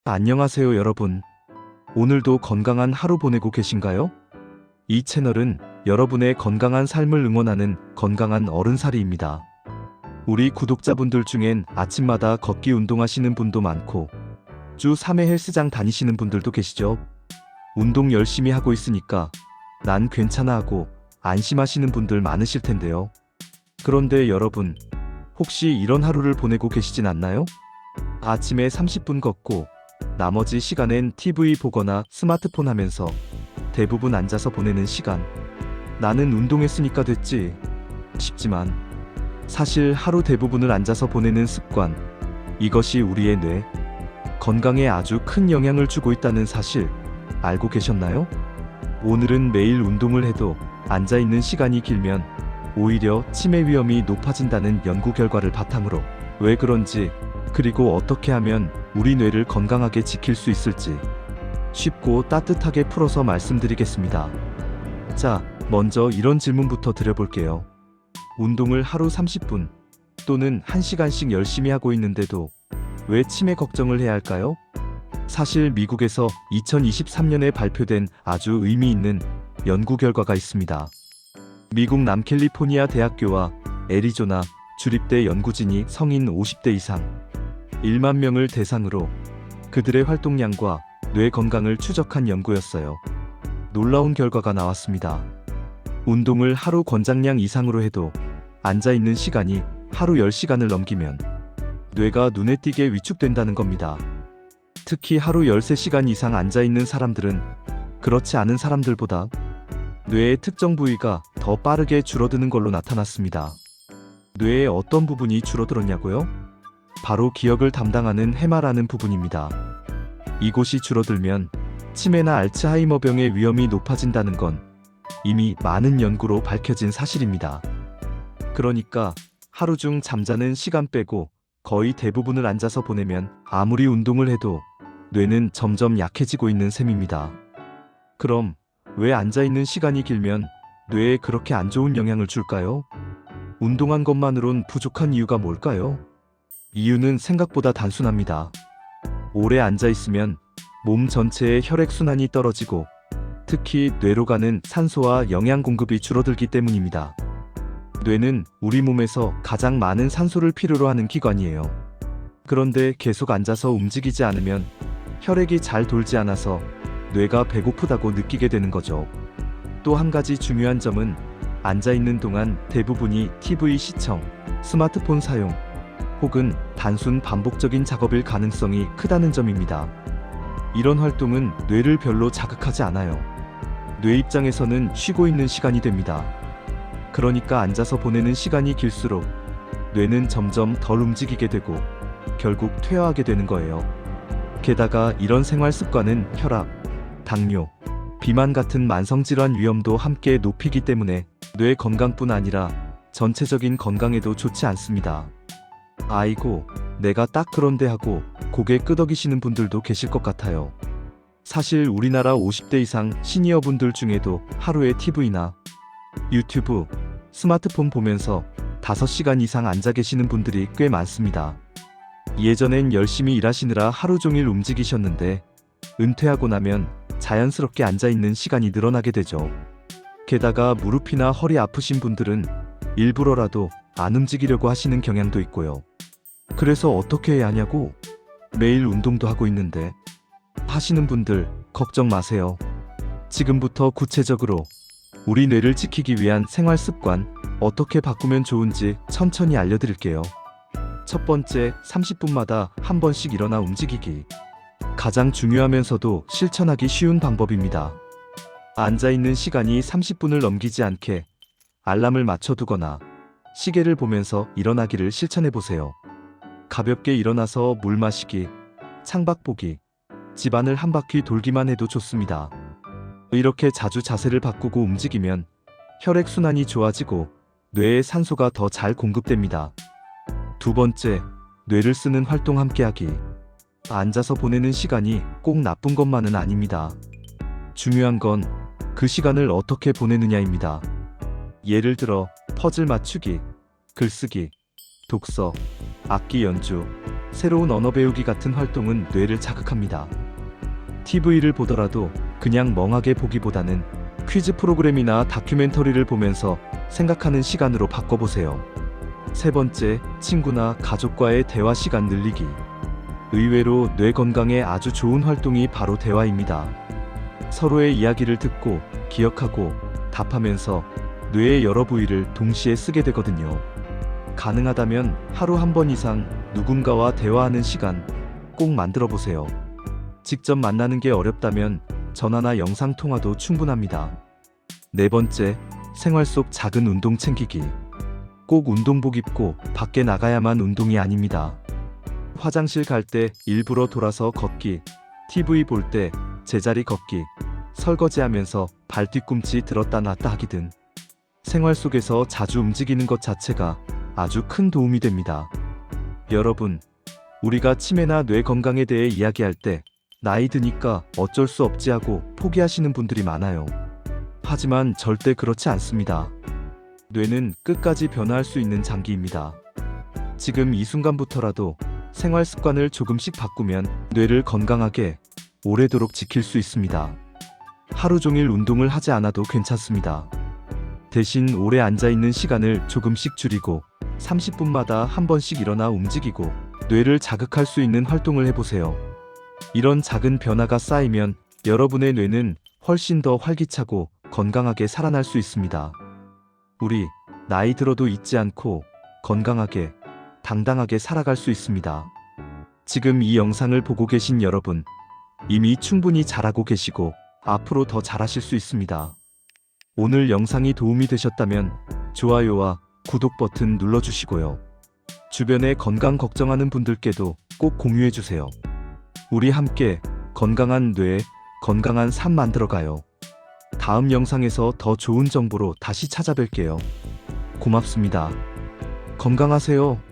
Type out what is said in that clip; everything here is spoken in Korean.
안녕하세요 여러분. 오늘도 건강한 하루 보내고 계신가요? 이 채널은 여러분의 건강한 삶을 응원하는 건강한 어른살이입니다. 우리 구독자분들 중엔 아침마다 걷기 운동하시는 분도 많고 주 3회 헬스장 다니시는 분들도 계시죠? 운동 열심히 하고 있으니까 난 괜찮아 하고 안심하시는 분들 많으실 텐데요. 그런데 여러분, 혹시 이런 하루를 보내고 계시진 않나요? 아침에 30분 걷고 나머지 시간엔 TV 보거나 스마트폰 하면서 대부분 앉아서 보내는 시간. 나는 운동했으니까 됐지 싶지만 사실 하루 대부분을 앉아서 보내는 습관, 이것이 우리의 뇌 건강에 아주 큰 영향을 주고 있다는 사실 알고 계셨나요? 오늘은 매일 운동을 해도 앉아있는 시간이 길면 오히려 치매 위험이 높아진다는 연구 결과를 바탕으로 왜 그런지, 그리고 어떻게 하면 우리 뇌를 건강하게 지킬 수 있을지 쉽고 따뜻하게 풀어서 말씀드리겠습니다. 자, 먼저 이런 질문부터 드려볼게요. 운동을 하루 30분 또는 1시간씩 열심히 하고 있는데도 왜 치매 걱정을 해야 할까요? 사실 미국에서 2023년에 발표된 아주 의미 있는 연구 결과가 있습니다. 미국 남캘리포니아 대학교와 애리조나 주립대 연구진이 성인 50대 이상 1만 명을 대상으로 그들의 활동량과 뇌 건강을 추적한 연구였어요. 놀라운 결과가 나왔습니다. 운동을 하루 권장량 이상으로 해도 앉아있는 시간이 하루 10시간을 넘기면 뇌가 눈에 띄게 위축된다는 겁니다. 특히 하루 13시간 이상 앉아있는 사람들은 그렇지 않은 사람들보다 뇌의 특정 부위가 더 빠르게 줄어드는 걸로 나타났습니다. 뇌의 어떤 부분이 줄어들었냐고요? 바로 기억을 담당하는 해마라는 부분입니다. 이곳이 줄어들면 치매나 알츠하이머병의 위험이 높아진다는 건 이미 많은 연구로 밝혀진 사실입니다. 그러니까 하루 중 잠자는 시간 빼고 거의 대부분을 앉아서 보내면 아무리 운동을 해도 뇌는 점점 약해지고 있는 셈입니다. 그럼 왜 앉아있는 시간이 길면 뇌에 그렇게 안 좋은 영향을 줄까요? 운동한 것만으론 부족한 이유가 뭘까요? 이유는 생각보다 단순합니다. 오래 앉아있으면 몸 전체의 혈액순환이 떨어지고 특히 뇌로 가는 산소와 영양 공급이 줄어들기 때문입니다. 뇌는 우리 몸에서 가장 많은 산소를 필요로 하는 기관이에요. 그런데 계속 앉아서 움직이지 않으면 혈액이 잘 돌지 않아서 뇌가 배고프다고 느끼게 되는 거죠. 또 한 가지 중요한 점은 앉아있는 동안 대부분이 TV 시청, 스마트폰 사용, 혹은 단순 반복적인 작업일 가능성이 크다는 점입니다. 이런 활동은 뇌를 별로 자극하지 않아요. 뇌 입장에서는 쉬고 있는 시간이 됩니다. 그러니까 앉아서 보내는 시간이 길수록 뇌는 점점 덜 움직이게 되고 결국 퇴화하게 되는 거예요. 게다가 이런 생활 습관은 혈압, 당뇨, 비만 같은 만성질환 위험도 함께 높이기 때문에 뇌 건강뿐 아니라 전체적인 건강에도 좋지 않습니다. 아이고, 내가 딱 그런데 하고 고개 끄덕이시는 분들도 계실 것 같아요. 사실 우리나라 50대 이상 시니어분들 중에도 하루에 TV나 유튜브, 스마트폰 보면서 5시간 이상 앉아 계시는 분들이 꽤 많습니다. 예전엔 열심히 일하시느라 하루 종일 움직이셨는데 은퇴하고 나면 자연스럽게 앉아있는 시간이 늘어나게 되죠. 게다가 무릎이나 허리 아프신 분들은 일부러라도 안 움직이려고 하시는 경향도 있고요. 그래서 어떻게 해야 하냐고? 매일 운동도 하고 있는데 하시는 분들 걱정 마세요. 지금부터 구체적으로 우리 뇌를 지키기 위한 생활 습관 어떻게 바꾸면 좋은지 천천히 알려드릴게요. 첫 번째, 30분마다 한 번씩 일어나 움직이기. 가장 중요하면서도 실천하기 쉬운 방법입니다. 앉아있는 시간이 30분을 넘기지 않게 알람을 맞춰두거나 시계를 보면서 일어나기를 실천해보세요. 가볍게 일어나서 물 마시기, 창밖 보기, 집안을 한 바퀴 돌기만 해도 좋습니다. 이렇게 자주 자세를 바꾸고 움직이면 혈액순환이 좋아지고 뇌에 산소가 더 잘 공급됩니다. 두 번째, 뇌를 쓰는 활동 함께하기. 앉아서 보내는 시간이 꼭 나쁜 것만은 아닙니다. 중요한 건 그 시간을 어떻게 보내느냐입니다. 예를 들어 퍼즐 맞추기, 글쓰기, 독서, 악기 연주, 새로운 언어 배우기 같은 활동은 뇌를 자극합니다. TV를 보더라도 그냥 멍하게 보기보다는 퀴즈 프로그램이나 다큐멘터리를 보면서 생각하는 시간으로 바꿔보세요. 세 번째, 친구나 가족과의 대화 시간 늘리기. 의외로 뇌 건강에 아주 좋은 활동이 바로 대화입니다. 서로의 이야기를 듣고 기억하고 답하면서 뇌의 여러 부위를 동시에 쓰게 되거든요. 가능하다면 하루 한 번 이상 누군가와 대화하는 시간 꼭 만들어 보세요. 직접 만나는 게 어렵다면 전화나 영상 통화도 충분합니다. 네 번째, 생활 속 작은 운동 챙기기. 꼭 운동복 입고 밖에 나가야만 운동이 아닙니다. 화장실 갈 때 일부러 돌아서 걷기, TV 볼 때 제자리 걷기, 설거지하면서 발 뒤꿈치 들었다 놨다 하기 등 생활 속에서 자주 움직이는 것 자체가 아주 큰 도움이 됩니다. 여러분, 우리가 치매나 뇌 건강에 대해 이야기할 때 나이 드니까 어쩔 수 없지 하고 포기하시는 분들이 많아요. 하지만 절대 그렇지 않습니다. 뇌는 끝까지 변화할 수 있는 장기입니다. 지금 이 순간부터라도 생활 습관을 조금씩 바꾸면 뇌를 건강하게 오래도록 지킬 수 있습니다. 하루 종일 운동을 하지 않아도 괜찮습니다. 대신 오래 앉아있는 시간을 조금씩 줄이고 30분마다 한 번씩 일어나 움직이고 뇌를 자극할 수 있는 활동을 해보세요. 이런 작은 변화가 쌓이면 여러분의 뇌는 훨씬 더 활기차고 건강하게 살아날 수 있습니다. 우리 나이 들어도 잊지 않고 건강하게 당당하게 살아갈 수 있습니다. 지금 이 영상을 보고 계신 여러분, 이미 충분히 잘하고 계시고 앞으로 더 잘하실 수 있습니다. 오늘 영상이 도움이 되셨다면 좋아요와 구독 버튼 눌러주시고요. 주변에 건강 걱정하는 분들께도 꼭 공유해주세요. 우리 함께 건강한 뇌, 건강한 삶 만들어가요. 다음 영상에서 더 좋은 정보로 다시 찾아뵐게요. 고맙습니다. 건강하세요.